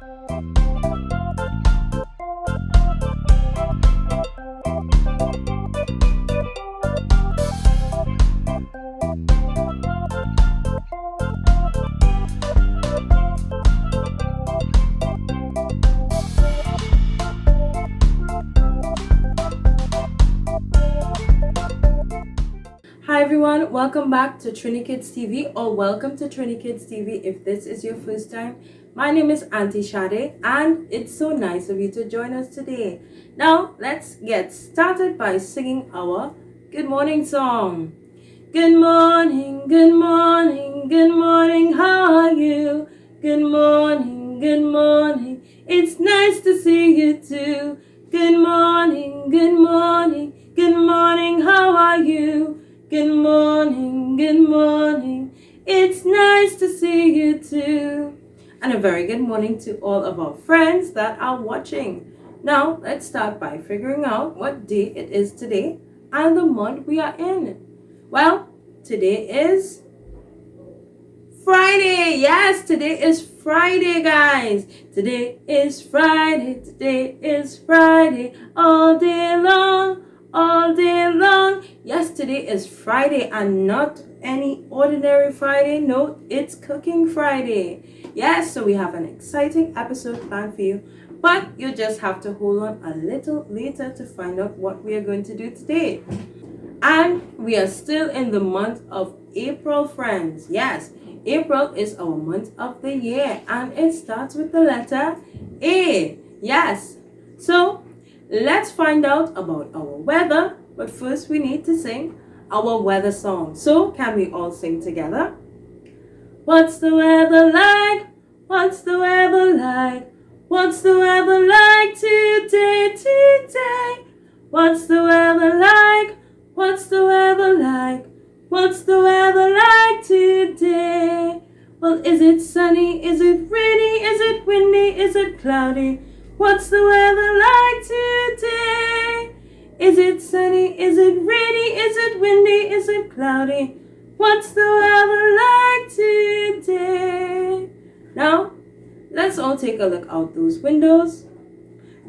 Hi everyone, welcome back to TriniKidsTV, or welcome to TriniKidsTV if this is your first time. My name is Auntie Shade and it's so nice of you to join us today. Now let's get started by singing our good morning song. Good morning, good morning, good morning, how are you? Good morning, good morning, it's nice to see you too. Good morning, good morning, good morning, how are you? Good morning, it's nice to see you too. And a very good morning to all of our friends that are watching. Now, let's start by figuring out what day it is today and the month we are in. Well, today is Friday. Yes, today is Friday, guys. Today is Friday. Today is Friday. All day long. All day long. Yes, today is Friday and not any ordinary Friday. No, it's Cooking Friday. Yes, so we have an exciting episode planned for you, but you just have to hold on a little later to find out what we are going to do today. And we are still in the month of April, friends. Yes, April is our month of the year and it starts with the letter A. Yes, so let's find out about our weather, but first we need to sing our weather song. So can we all sing together? What's the weather like? What's the weather like? What's the weather like today, today? What's the weather like? What's the weather like? What's the weather like today? Well, is it sunny? Is it rainy? Is it windy? Is it cloudy? What's the weather like today? Is it sunny? Is it rainy? Is it windy? Is it cloudy? What's the weather like today? Now, let's all take a look out those windows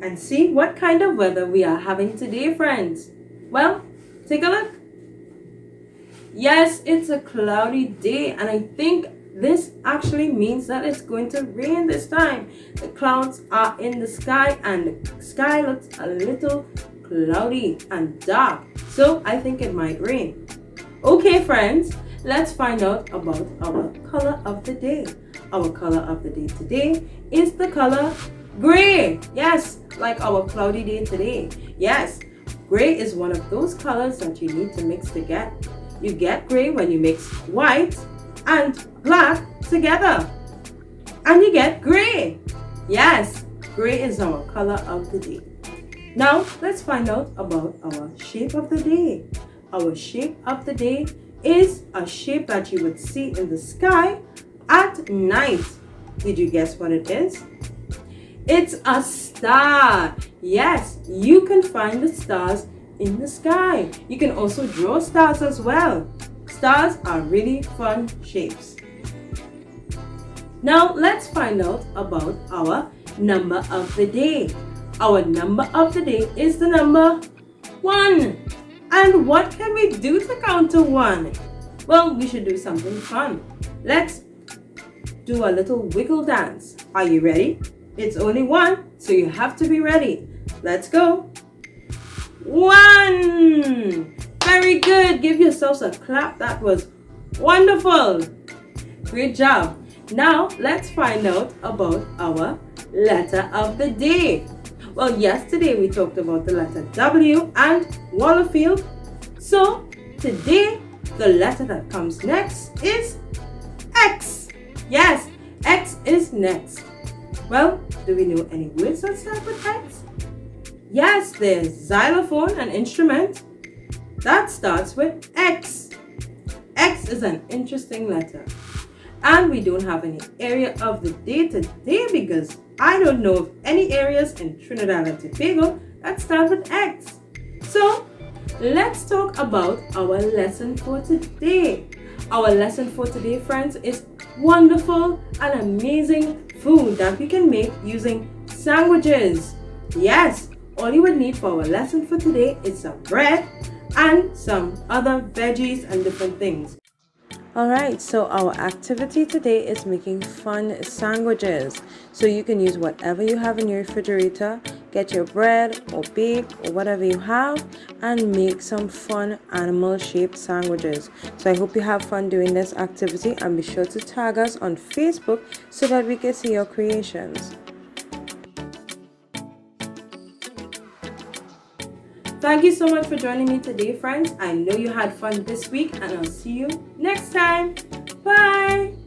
and see what kind of weather we are having today, friends. Well, take a look. Yes, it's a cloudy day, and I think this actually means that it's going to rain this time. The clouds are in the sky and the sky looks a little cloudy and dark. So I think it might rain. Okay, friends, let's find out about our color of the day. Our color of the day today is the color gray. Yes, like our cloudy day today. Yes, gray is one of those colors that you need to mix together. You get gray when you mix white and black together and you get gray. Yes, gray is our color of the day. Now let's find out about our shape of the day. Our shape of the day is a shape that you would see in the sky at night. Did you guess what it is? It's a star. Yes, you can find the stars in the sky. You can also draw stars as well. Stars are really fun shapes. Now let's find out about our number of the day. Our number of the day is the number 1. And what can we do to count to 1? Well, we should do something fun. Let's do a little wiggle dance. Are you ready? It's only 1, so you have to be ready. Let's go. 1. Very good. Give yourselves a clap. That was wonderful. Great job. Now let's find out about our letter of the day. Well, yesterday we talked about the letter W and Wallafield. So today the letter that comes next is X. Yes, X is next. Well, do we know any words that start with X? Yes, there's xylophone, an instrument that starts with X. X is an interesting letter. And we don't have any area of the day today because I don't know of any areas in Trinidad and Tobago that start with X. So let's talk about our lesson for today. Our lesson for today, friends, is wonderful and amazing food that we can make using sandwiches. Yes, all you would need for our lesson for today is some bread and some other veggies and different things. Alright, so our activity today is making fun sandwiches. So you can use whatever you have in your refrigerator, get your bread or bake or whatever you have, and make some fun animal shaped sandwiches. So I hope you have fun doing this activity, and be sure to tag us on Facebook so that we can see your creations. Thank you so much for joining me today, friends. I know you had fun this week, and I'll see you next time. Bye!